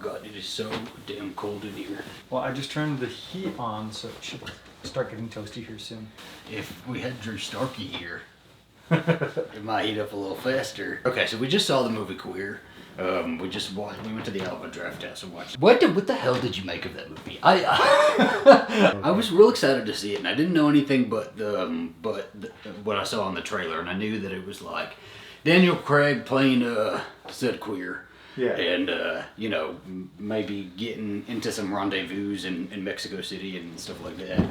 God, it is so damn cold in here. Well, I just turned the heat on, so it should start getting toasty here soon. If we had Drew Starkey here, it might heat up a little faster. Okay, so we just saw the movie Queer. We just watched. We went to the Alabama Draft House and watched. What the hell did you make of that movie? I was real excited to see it, and I didn't know anything but what I saw on the trailer, and I knew that it was like Daniel Craig playing said Queer. Yeah. And you know, maybe getting into some rendezvous in Mexico City and stuff like that.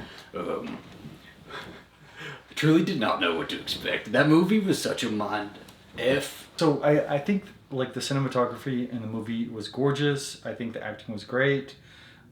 Truly did not know what to expect. That movie was such a mind F. So I think like the cinematography in the movie was gorgeous. I think the acting was great.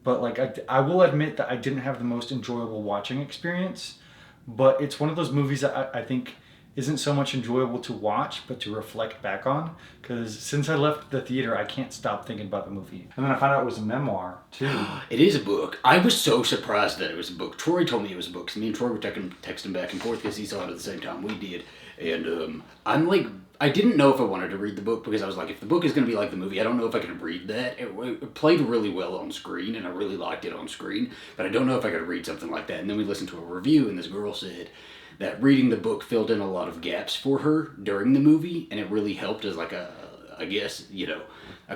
But like I will admit that I didn't have the most enjoyable watching experience. But it's one of those movies that I think isn't so much enjoyable to watch, but to reflect back on. Because since I left the theater, I can't stop thinking about the movie. And then I found out it was a memoir, too. It is a book. I was so surprised that it was a book. Troy told me it was a book. So me and Troy were texting back and forth because he saw it at the same time we did. And I'm like, I didn't know if I wanted to read the book because I was like, if the book is going to be like the movie, I don't know if I can read that. It played really well on screen, and I really liked it on screen. But I don't know if I could read something like that. And then we listened to a review, and this girl said that reading the book filled in a lot of gaps for her during the movie, and it really helped as like a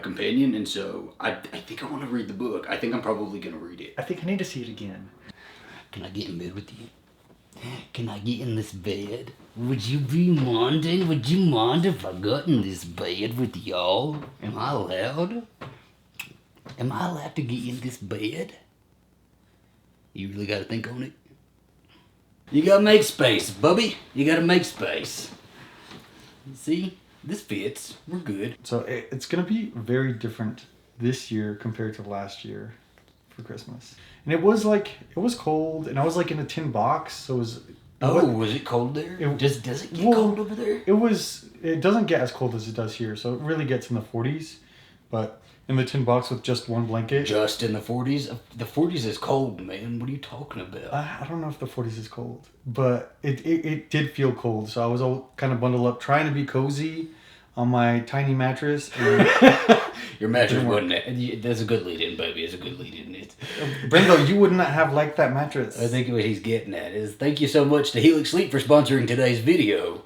companion. And so I think I want to read the book. I think I'm probably going to read it. I think I need to see it again. Can I get in bed with you? Can I get in this bed? Would you be minding? Would you mind if I got in this bed with y'all? Am I allowed? Am I allowed to get in this bed? You really got to think on it. You gotta make space, Bubby. You gotta make space. See? This fits. We're good. So it's going to be very different this year compared to last year for Christmas. And it was cold, and I was like in a tin box, so it was... Was it cold there? Does it get cold over there? It doesn't get as cold as it does here, so it really gets in the 40s. But in the tin box with just one blanket. Just in the 40s? The 40s is cold, man. What are you talking about? I don't know if the 40s is cold, but it did feel cold. So I was all kind of bundled up, trying to be cozy on my tiny mattress. And your mattress wasn't... That's a good lead-in, baby. It's a good lead-in. Brendo, you would not have liked that mattress. I think what he's getting at is thank you so much to Helix Sleep for sponsoring today's video.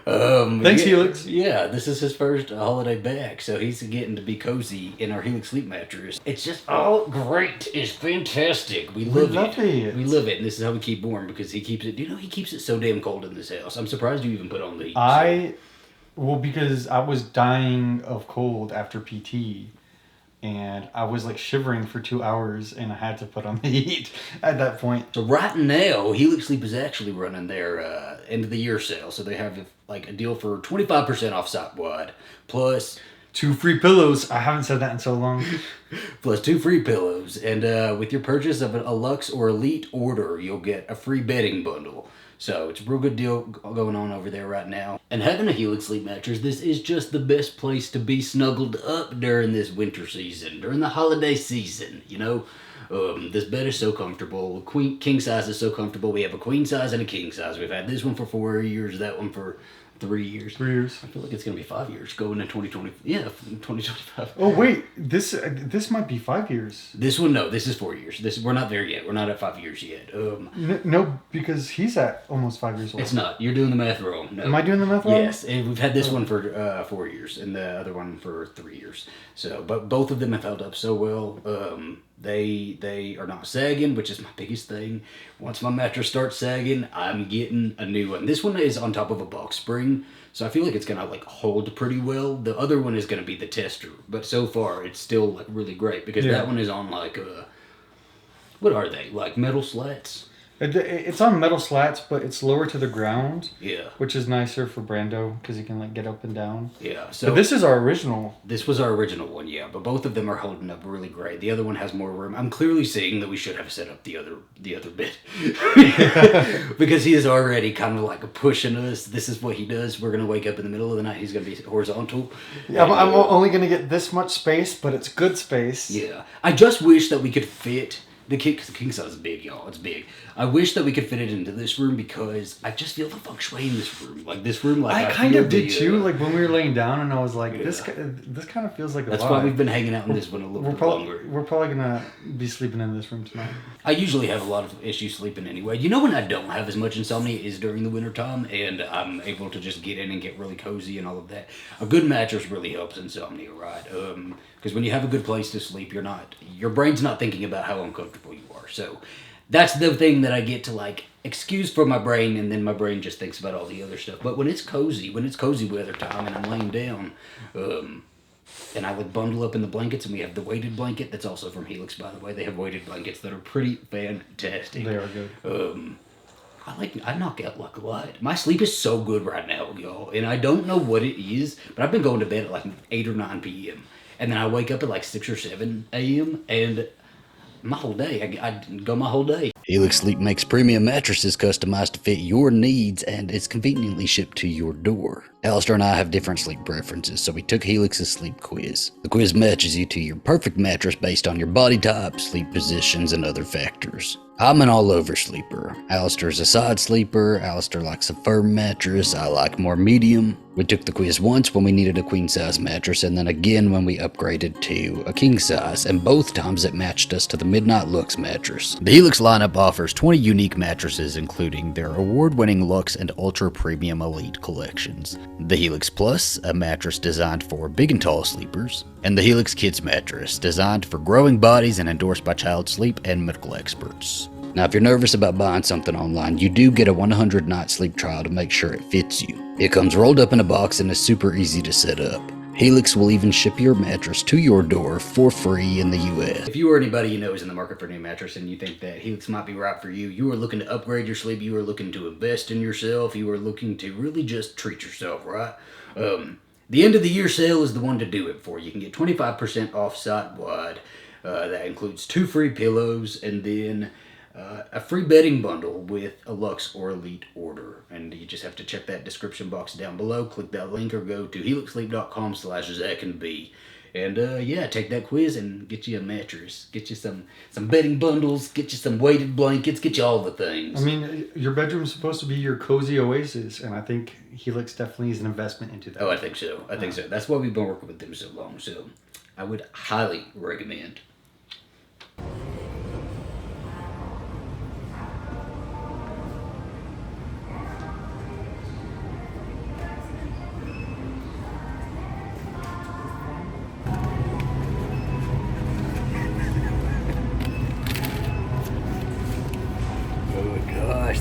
Thanks, Helix. Yeah, this is his first holiday back, so he's getting to be cozy in our Helix Sleep mattress. It's just great. It's fantastic. We love it. We love it, and this is how we keep warm because he keeps it. You know, he keeps it so damn cold in this house. I'm surprised you even put on the heat. Because I was dying of cold after PT. And I was like shivering for 2 hours, and I had to put on the heat at that point. So right now, Helix Sleep is actually running their end of the year sale. So they have like a deal for 25% off site wide, plus 2 free pillows. I haven't said that in so long. Plus 2 free pillows, and with your purchase of a Lux or Elite order, you'll get a free bedding bundle. So it's a real good deal going on over there right now. And having a Helix Sleep mattress, this is just the best place to be snuggled up during this winter season, during the holiday season, you know. This bed is so comfortable. King size is so comfortable. We have a queen size and a king size. We've had this one for 4 years, that one for 3 years. 3 years. I feel like it's going to be 5 years going into 2020. Yeah, 2025. Oh, wait. This might be 5 years. This one, no. This is 4 years. We're not there yet. We're not at 5 years yet. No, because he's at almost 5 years old. It's not. You're doing the math wrrong. No. Am I doing the math wrong? Yes. And we've had this one for 4 years and the other one for 3 years. So, but both of them have held up so well. They are not sagging, which is my biggest thing. Once my mattress starts sagging, I'm getting a new one. This one is on top of a box spring, so I feel like it's gonna like hold pretty well. The other one is gonna be the tester, but so far it's still like really great because that one is on like what are they, like metal slats? It's on metal slats, but it's lower to the ground. Yeah. Which is nicer for Brando because he can like get up and down. Yeah. So but this is our original. This was our original one, yeah. But both of them are holding up really great. The other one has more room. I'm clearly seeing that we should have set up the other bit because he is already kind of like pushing us. This is what he does. We're gonna wake up in the middle of the night. He's gonna be horizontal. Yeah, I'm only gonna get this much space, but it's good space. Yeah. I just wish that we could fit The king size is big, y'all. It's big. I wish that we could fit it into this room because I just feel the feng shui in this room. Like this room, like I kind of did too. Like when we were laying down, and I was like, this kind of feels like a That's vibe. why we've been hanging out in this one a little bit longer. We're probably gonna be sleeping in this room tonight. I usually have a lot of issues sleeping anyway. You know when I don't have as much insomnia is during the wintertime, and I'm able to just get in and get really cozy and all of that. A good mattress really helps insomnia, right? Because when you have a good place to sleep, your brain's not thinking about how uncomfortable you are. So that's the thing that I get to like excuse for my brain, and then my brain just thinks about all the other stuff. But when it's cozy weather time and I'm laying down, and I like bundle up in the blankets, and we have the weighted blanket that's also from Helix, by the way. They have weighted blankets that are pretty fantastic. They are good. I knock out like a light. My sleep is so good right now, y'all, and I don't know what it is, but I've been going to bed at like 8 or 9 p.m. and then I wake up at like 6 or 7 a.m. and my whole day, I go my whole day. Helix Sleep makes premium mattresses customized to fit your needs, and it's conveniently shipped to your door. Alastair and I have different sleep preferences, so we took Helix's sleep quiz. The quiz matches you to your perfect mattress based on your body type, sleep positions, and other factors. I'm an all-over sleeper. Alastair's a side sleeper. Alastair likes a firm mattress. I like more medium. We took the quiz once when we needed a queen-size mattress, and then again when we upgraded to a king-size, and both times it matched us to the Midnight Lux mattress. The Helix lineup offers 20 unique mattresses, including their award-winning Lux and Ultra Premium Elite collections. The Helix Plus, a mattress designed for big and tall sleepers, and the Helix Kids mattress, designed for growing bodies and endorsed by child sleep and medical experts. Now, if you're nervous about buying something online, you do get a 100-night sleep trial to make sure it fits you. It comes rolled up in a box and is super easy to set up. Helix will even ship your mattress to your door for free in the U.S. If you or anybody you know is in the market for a new mattress and you think that Helix might be right for you, you are looking to upgrade your sleep, you are looking to invest in yourself, you are looking to really just treat yourself, right? The end of the year sale is the one to do it for. You can get 25% off site-wide. That includes 2 free pillows and then a free bedding bundle with a Lux or Elite order. And you just have to check that description box down below, click that link, or go to helixsleep.com/zachandb. And yeah, take that quiz and get you a mattress. Get you some bedding bundles, get you some weighted blankets, get you all the things. I mean, your bedroom is supposed to be your cozy oasis, and I think Helix definitely is an investment into that. Oh, I think so. I think so. That's why we've been working with them so long. So I would highly recommend.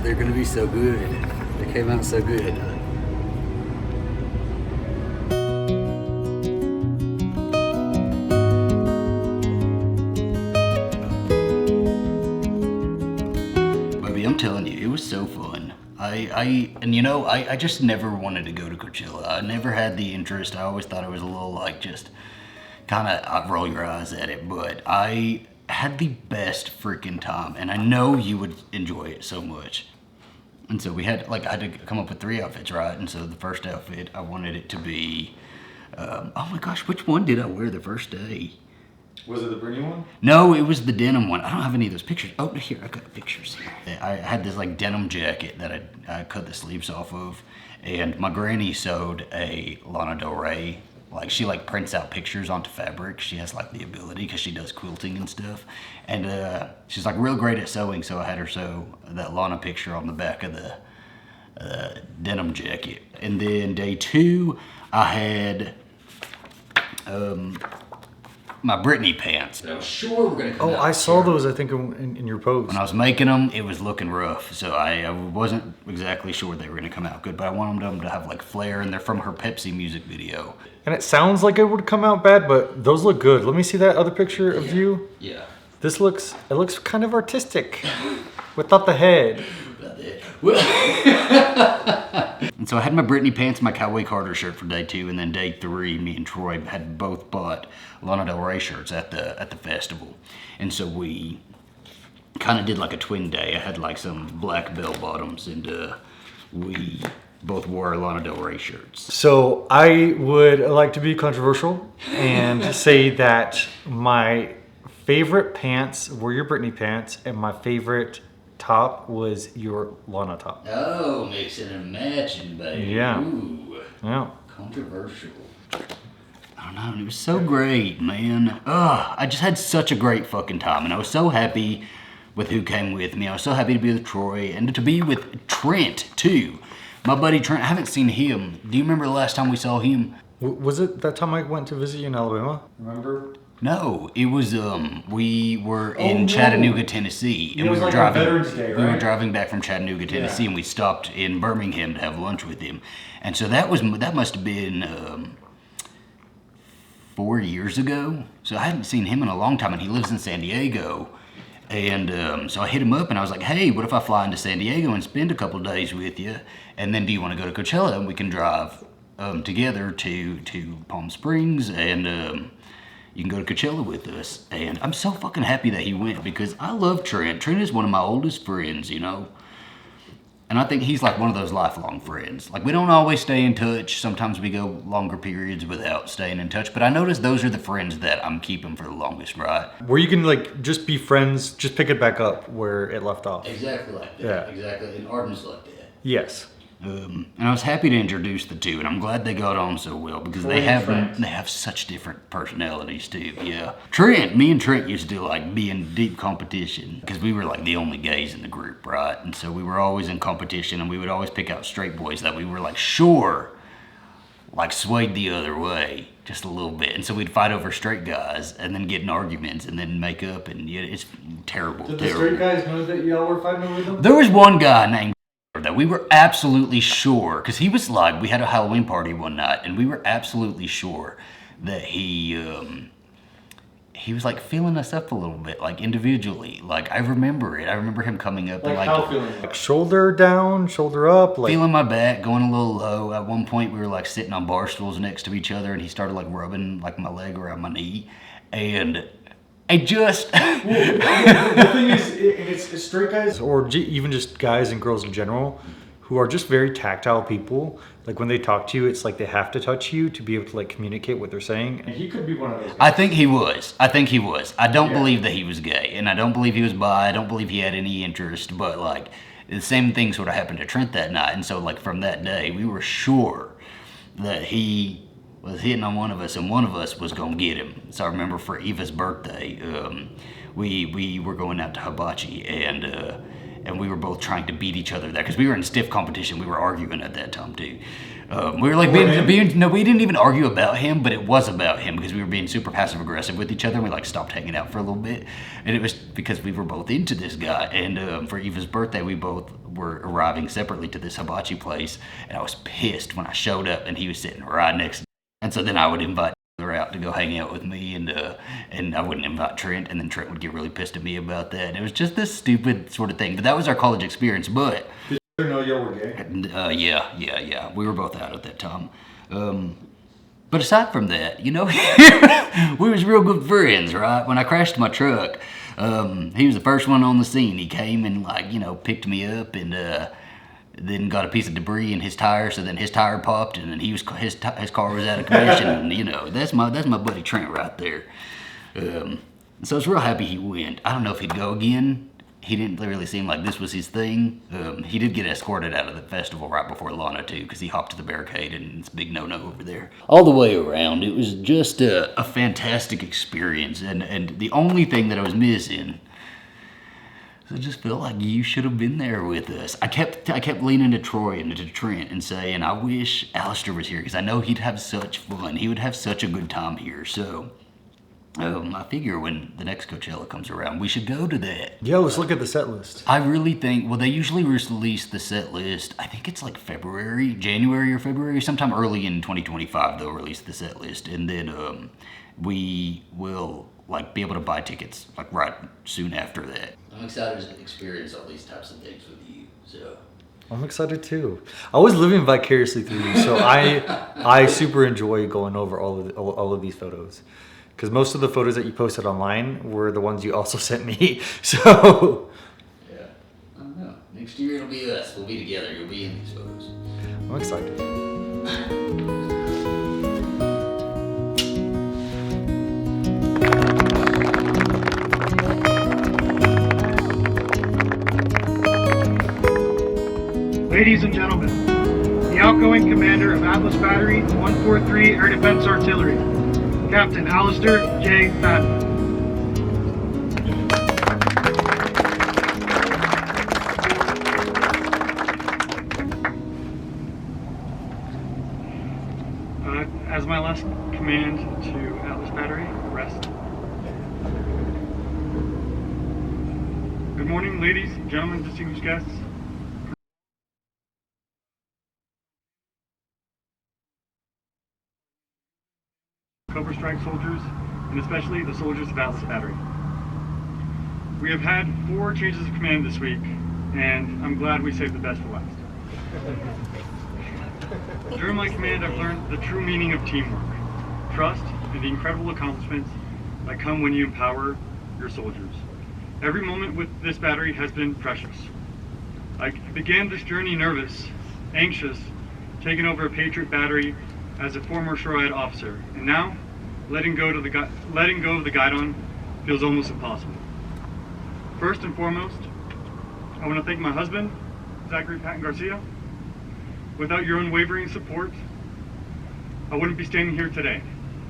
They're gonna be so good. They came out so good. Baby, I'm telling you, it was so fun. I just never wanted to go to Coachella. I never had the interest. I always thought it was a little like just kind of roll your eyes at it, but I had the best freaking time, and I know you would enjoy it so much. And so I had to come up with 3 outfits, right? And so the first outfit, I wanted it to be, oh my gosh, which one did I wear the first day? Was it the Brittany one? No, it was the denim one. I don't have any of those pictures. Oh, here, I got pictures here. I had this like denim jacket that I cut the sleeves off of, and my granny sewed a Lana Del Rey. Like she like prints out pictures onto fabric. She has like the ability because she does quilting and stuff. And she's like real great at sewing, so I had her sew that Lana picture on the back of the denim jacket. And then day 2, I had my Britney pants. I'm sure we're gonna come out. I saw those, I think, in your post. When I was making them, it was looking rough, so I wasn't exactly sure they were gonna come out good, but I wanted them to have like flair, and they're from her Pepsi music video. And it sounds like it would come out bad, but those look good. Let me see that other picture of you. Yeah. It looks kind of artistic without the head. And so I had my Britney pants and my Cowboy Carter shirt for day 2, and then day 3, me and Troy had both bought Lana Del Rey shirts at the festival. And so we kind of did like a twin day. I had like some black bell bottoms, and we both wore Lana Del Rey shirts. So I would like to be controversial and say that my favorite pants were your Britney pants, and my favorite top was your Lana top. Oh, mixing and matching, baby. Yeah. Ooh. Yeah. Controversial. I don't know. It was so great, man. I just had such a great fucking time, and I was so happy with who came with me. I was so happy to be with Troy and to be with Trent too. My buddy Trent. I haven't seen him. Do you remember the last time we saw him? Was it that time I went to visit you in Alabama? Remember? No, it was we were in Chattanooga, Tennessee, and it was we were like driving. on Veterans Day, right? We were driving back from Chattanooga, Tennessee, and we stopped in Birmingham to have lunch with him. And so that must have been 4 years ago. So I hadn't seen him in a long time, and he lives in San Diego. And so I hit him up, and I was like, "Hey, what if I fly into San Diego and spend a couple of days with you? And then do you want to go to Coachella, and we can drive together to Palm Springs and." You can go to Coachella with us. And I'm so fucking happy that he went because I love Trent. Trent is one of my oldest friends, you know? And I think he's like one of those lifelong friends. Like, we don't always stay in touch. Sometimes we go longer periods without staying in touch. But I notice those are the friends that I'm keeping for the longest, right? Where you can, like, just be friends, just pick it back up where it left off. Exactly like that. Yeah. Exactly. And Arden's like that. Yes. And I was happy to introduce the two, and I'm glad they got on so well because they have such different personalities too. Yeah, me and Trent used to like be in deep competition because we were like the only gays in the group, right? And so we were always in competition, and we would always pick out straight boys that we were like sure, like swayed the other way just a little bit, and so we'd fight over straight guys, and then get in arguments, and then make up, and yeah, it's terrible. Did the straight guys know that y'all were fighting over them? There was one guy named that we were absolutely sure, because he was like, we had a Halloween party one night, and we were absolutely sure that he was like feeling us up a little bit, like individually. Like, I remember it. I remember him coming up and like how feeling? Like shoulder down, shoulder up, like feeling my back, going a little low. At one point, we were like sitting on bar stools next to each other, and he started like rubbing like my leg around my knee, and I just. The thing is, it's straight guys, or even just guys and girls in general, who are just very tactile people. Like when they talk to you, it's like they have to touch you to be able to like communicate what they're saying. And he could be one of those guys. I think he was. I don't believe that he was gay, and I don't believe he was bi. I don't believe he had any interest. But like the same thing sort of happened to Trent that night, and so like from that day, we were sure that he was hitting on one of us, and one of us was gonna get him. So I remember for Eva's birthday, we were going out to Hibachi, and we were both trying to beat each other there because we were in stiff competition. We were arguing at that time too. We were like no, we didn't even argue about him, but it was about him because we were being super passive aggressive with each other. And we like stopped hanging out for a little bit, and it was because we were both into this guy. And for Eva's birthday, we both were arriving separately to this hibachi place, and I was pissed when I showed up and he was sitting right next to me. And so then I would invite her out to go hang out with me, and I wouldn't invite Trent, and then Trent would get really pissed at me about that. And it was just this stupid sort of thing. But that was our college experience. But did you know y'all were gay? Yeah. We were both out at that time. But aside from that, you know, we was real good friends, right? When I crashed my truck, he was the first one on the scene. He came and like, you know, picked me up and then got a piece of debris in his tire, so then his tire popped, and then his car was out of commission. And you know, that's my buddy Trent right there. So I was real happy he went. I don't know if he'd go again. He didn't really seem like this was his thing. He did get escorted out of the festival right before Lana too, because he hopped the barricade, and it's a big no-no over there. All the way around, it was just a fantastic experience, and the only thing that I was missing. I just felt like you should have been there with us. I kept leaning to Troy and to Trent and saying, I wish Alastair was here because I know he'd have such fun. He would have such a good time here. So I figure when the next Coachella comes around, we should go to that. Yeah, let's look at the set list. I really think, well, they usually release the set list, I think it's like January or February, sometime early in 2025 they'll release the set list. And then we will like be able to buy tickets like right soon after that. I'm excited to experience all these types of things with you. So I'm excited too. I was living vicariously through you, so I super enjoy going over all of these photos, because most of the photos that you posted online were the ones you also sent me. So yeah, I don't know. Next year it'll be us. We'll be together. You'll be in these photos. I'm excited. Ladies and gentlemen, the outgoing commander of Atlas Battery 143 Air Defense Artillery, Captain Alastair J. Fadden. As my last command to Atlas Battery, rest. Good morning, ladies, gentlemen, distinguished guests. Cobra Strike soldiers, and especially the soldiers of Atlas Battery. We have had 4 changes of command this week, and I'm glad we saved the best for last. During my command, I've learned the true meaning of teamwork, trust, and the incredible accomplishments that come when you empower your soldiers. Every moment with this battery has been precious. I began this journey nervous, anxious, taking over a Patriot battery as a former SHORAD officer, and now letting go of the guidon feels almost impossible. First and foremost, I want to thank my husband, Zachary Patton Garcia. Without your unwavering support, I wouldn't be standing here today.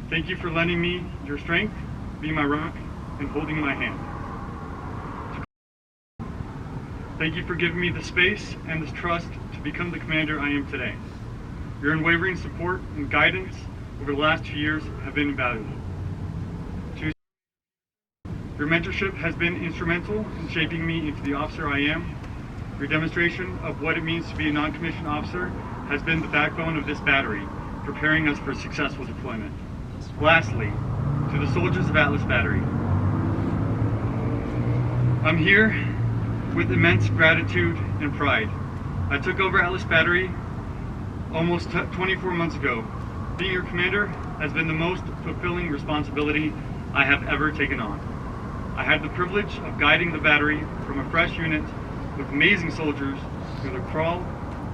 Thank you for lending me your strength, being my rock, and holding my hand. Thank you for giving me the space and the trust to become the commander I am today. Your unwavering support and guidance over the last 2 years have been invaluable. Your mentorship has been instrumental in shaping me into the officer I am. Your demonstration of what it means to be a non-commissioned officer has been the backbone of this battery, preparing us for successful deployment. Lastly, to the soldiers of Atlas Battery, I'm here with immense gratitude and pride. I took over Atlas Battery almost 24 months ago. Being your commander has been the most fulfilling responsibility I have ever taken on. I had the privilege of guiding the battery from a fresh unit with amazing soldiers through the crawl,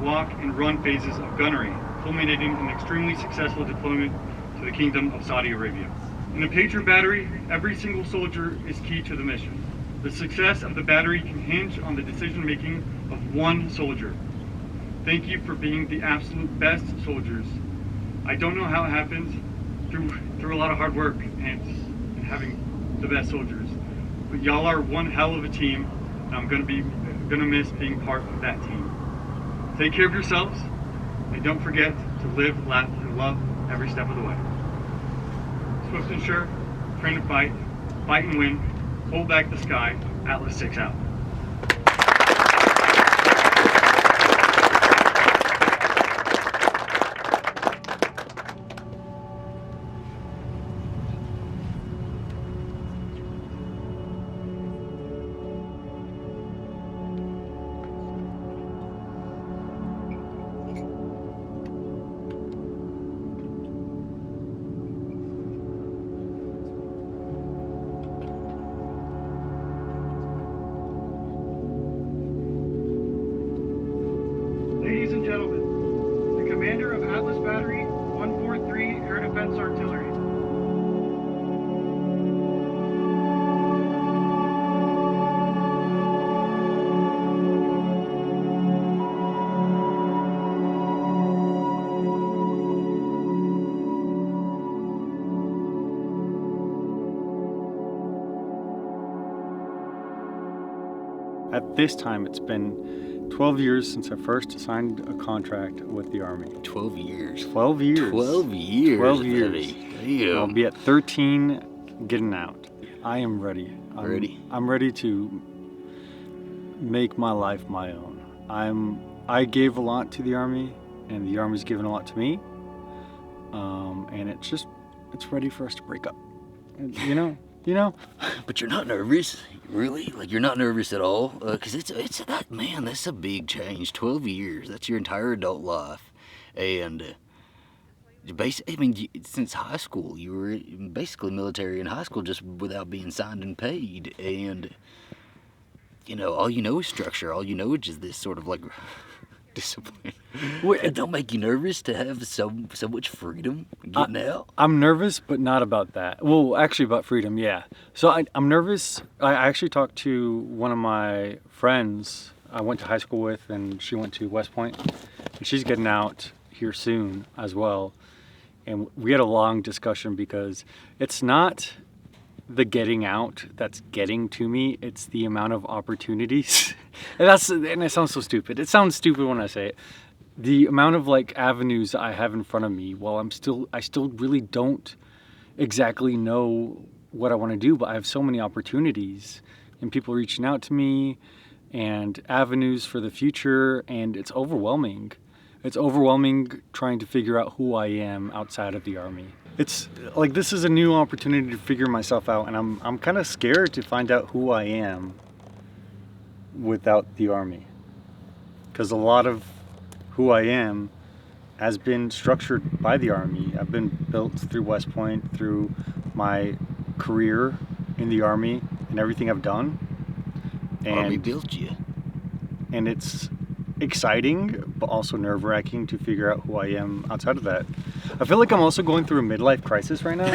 walk, and run phases of gunnery, culminating in an extremely successful deployment to the Kingdom of Saudi Arabia. In a Patriot battery, every single soldier is key to the mission. The success of the battery can hinge on the decision-making of one soldier. Thank you for being the absolute best soldiers. I don't know how it happens, through a lot of hard work and having the best soldiers. But y'all are one hell of a team, and I'm gonna miss being part of that team. Take care of yourselves, and don't forget to live, laugh, and love every step of the way. Swift and sure, train and fight and win, hold back the sky, Atlas 6 out. Ladies and gentlemen, the commander of Atlas Battery 143 Air Defense Artillery. At this time, it's been 12 years since I first signed a contract with the Army. 12 years. 12 years. 12 years. 12 years. Buddy. Damn. I'll be at 13 getting out. I am ready. I'm ready to make my life my own. I gave a lot to the Army, and the Army's given a lot to me. And it's ready for us to break up. You know? But you're not nervous, really? Like, you're not nervous at all? Because that's a big change. 12 years, that's your entire adult life. And since high school, you were basically military in high school just without being signed and paid. And, all you know is structure. All you know is just this sort of, like, discipline. It don't make you nervous to have so much freedom getting out? I'm nervous, but not about that. Well, actually about freedom, yeah. So I'm nervous. I actually talked to one of my friends I went to high school with, and she went to West Point, and she's getting out here soon as well. And we had a long discussion because it's not the getting out that's getting to me, it's the amount of opportunities. And it sounds so stupid. It sounds stupid when I say it. The amount of like avenues I have in front of me while I still really don't exactly know what I want to do, but I have so many opportunities and people reaching out to me and avenues for the future, and it's overwhelming. It's overwhelming trying to figure out who I am outside of the Army. It's like this is a new opportunity to figure myself out, and I'm kind of scared to find out who I am without the Army. Because a lot of who I am has been structured by the Army. I've been built through West Point, through my career in the Army and everything I've done. And Army built you. And it's exciting, but also nerve-wracking to figure out who I am outside of that. I feel like I'm also going through a midlife crisis right now.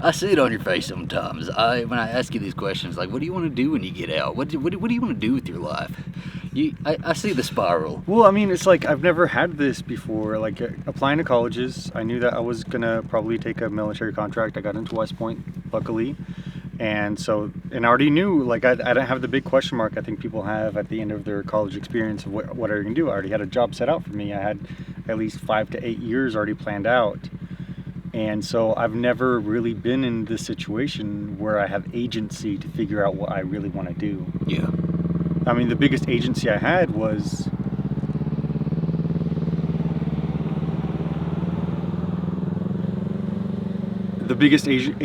I see it on your face sometimes. When I ask you these questions, like, what do you want to do when you get out? What do you want to do with your life? I see the spiral. Well, I mean, it's like I've never had this before. Like applying to colleges, I knew that I was gonna probably take a military contract. I got into West Point, luckily. And I already knew, like, I didn't have the big question mark I think people have at the end of their college experience of what are you going to do. I already had a job set out for me. I had at least 5 to 8 years already planned out. And so I've never really been in this situation where I have agency to figure out what I really want to do. Yeah. I mean, the biggest agency I had was... The biggest agent...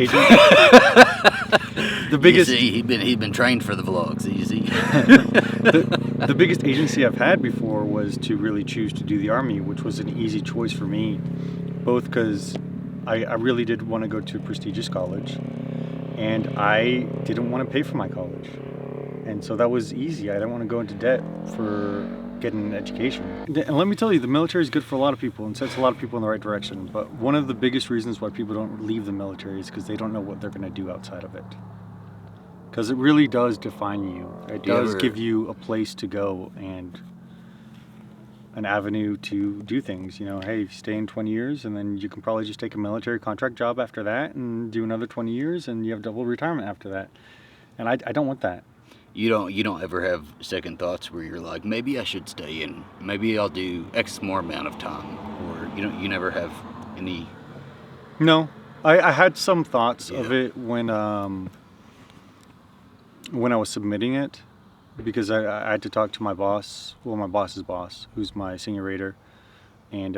The biggest... You see, he'd been trained for the vlogs, you see. the biggest agency I've had before was to really choose to do the Army, which was an easy choice for me, both because I really did want to go to a prestigious college, and I didn't want to pay for my college. And so that was easy. I didn't want to go into debt for getting an education. And let me tell you, the military is good for a lot of people and sets a lot of people in the right direction. But one of the biggest reasons why people don't leave the military is because they don't know what they're going to do outside of it. Because it really does define you. It does give you a place to go and an avenue to do things. You know, hey, if you stay in 20 years, and then you can probably just take a military contract job after that and do another 20 years, and you have double retirement after that. And I don't want that. You don't ever have second thoughts where you're like, maybe I should stay in, maybe I'll do X more amount of time, or you never have any. No, I had some thoughts of it when I was submitting it, because I had to talk to my boss, well, my boss's boss, who's my senior rater, and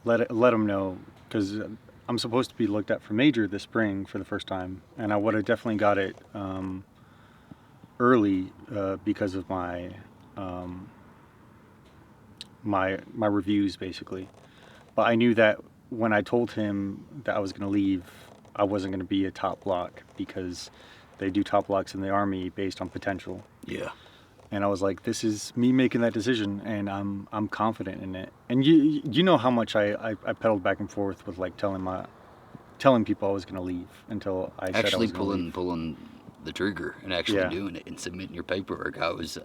let him know, because I'm supposed to be looked at for major this spring for the first time, and I would have definitely got it early because of my my reviews, basically. But I knew that when I told him that I was going to leave, I wasn't going to be a top block, because they do top blocks in the Army based on potential. Yeah. And I was like, this is me making that decision, and I'm confident in it. And you know how much I pedaled back and forth with like telling people I was going to leave until I said I was going to leave. pulling the trigger and actually doing it and submitting your paperwork. I was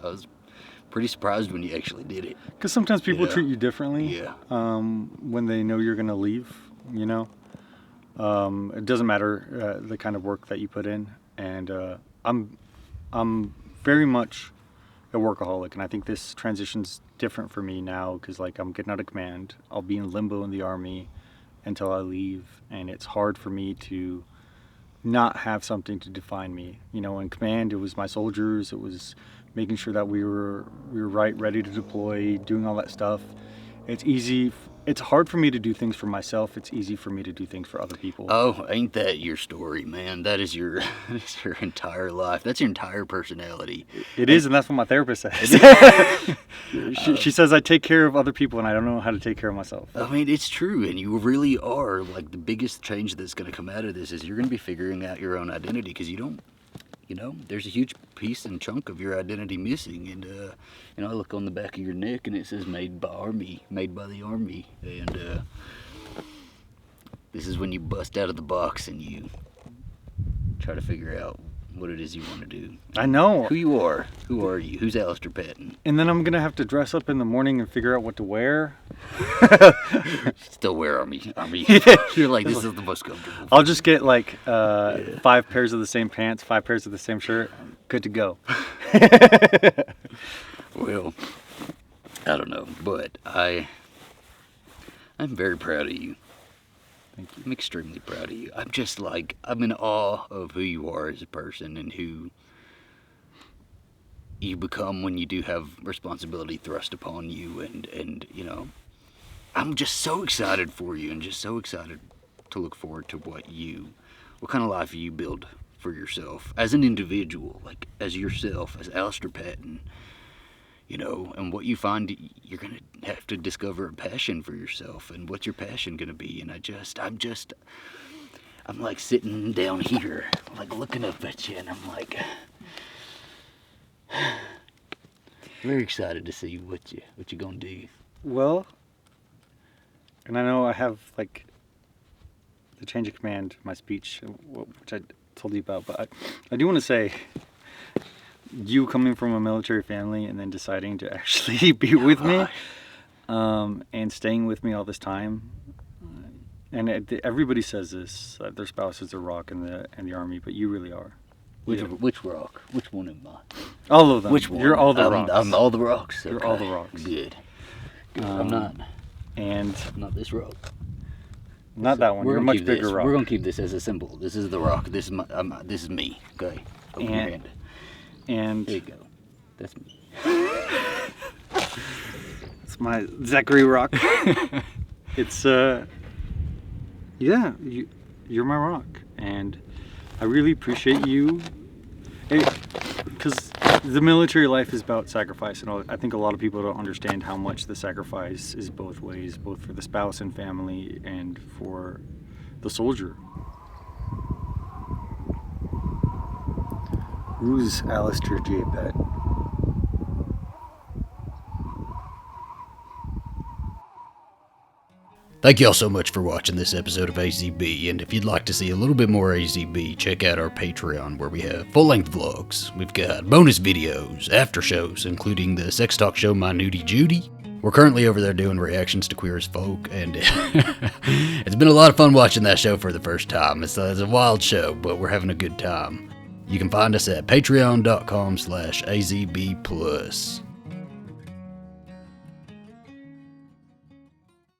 pretty surprised when you actually did it. Because sometimes people treat you differently. Yeah. When they know you're going to leave, you know. It doesn't matter the kind of work that you put in, and I'm very much a workaholic, and I think this transition's different for me now, because like I'm getting out of command. I'll be in limbo in the Army until I leave, and it's hard for me to not have something to define me. You know, in command, it was my soldiers, it was making sure that we were ready to deploy, doing all that stuff. It's hard for me to do things for myself. It's easy for me to do things for other people. Oh, ain't that your story, man? That is your entire life. That's your entire personality. It is, and that's what my therapist says. She says I take care of other people, and I don't know how to take care of myself. I mean, it's true, and you really are. Like, the biggest change that's going to come out of this is you're going to be figuring out your own identity, because you don't, there's a huge piece and chunk of your identity missing. And I look on the back of your neck, and it says made by the Army. And this is when you bust out of the box and you try to figure out what it is you want to do. I know. Who you are. Who are you? Who's Alastair Patton? And then I'm going to have to dress up in the morning and figure out what to wear. Still wear army. You're like, this is the most comfortable. I'll just get like 5 pairs of the same pants, 5 pairs of the same shirt. Good to go. Well, I don't know, but I'm very proud of you. Thank you. I'm extremely proud of you. I'm just like, I'm in awe of who you are as a person and who you become when you do have responsibility thrust upon you. And you know, I'm just so excited for you and just so excited to look forward to what kind of life you build for yourself as an individual, like as yourself, as Alastair Patton. You know, and what you find, you're going to have to discover a passion for yourself. And what's your passion going to be? And I'm like sitting down here, like looking up at you, and I'm like, very excited to see what you're going to do. Well, and I know I have like the change of command, my speech, which I told you about, but I do want to say, you coming from a military family and then deciding to actually be with me, and staying with me all this time, and everybody says this, their spouse is a rock in the army, but you really are. Which rock? Which one am I? All of them. Which one? You're all the rocks. I'm all the rocks. You're all the rocks. Good. I'm not. And I'm not this rock. Not that one. You're a much bigger rock. We're gonna keep this as a symbol. This is the rock. This is this is me. Okay. Open your hand. And there you go. That's me. It's my Zachary rock. It's yeah, you're my rock, and I really appreciate you. Because the military life is about sacrifice, and I think a lot of people don't understand how much the sacrifice is both ways, both for the spouse and family, and for the soldier. Who's Alastair J. Pett? Thank you all so much for watching this episode of AZB, and if you'd like to see a little bit more AZB, check out our Patreon where we have full-length vlogs. We've got bonus videos, after shows, including the sex talk show My Nudie Judy. We're currently over there doing reactions to Queer as Folk, and it's been a lot of fun watching that show for the first time. It's a wild show, but we're having a good time. You can find us at patreon.com/AZB+.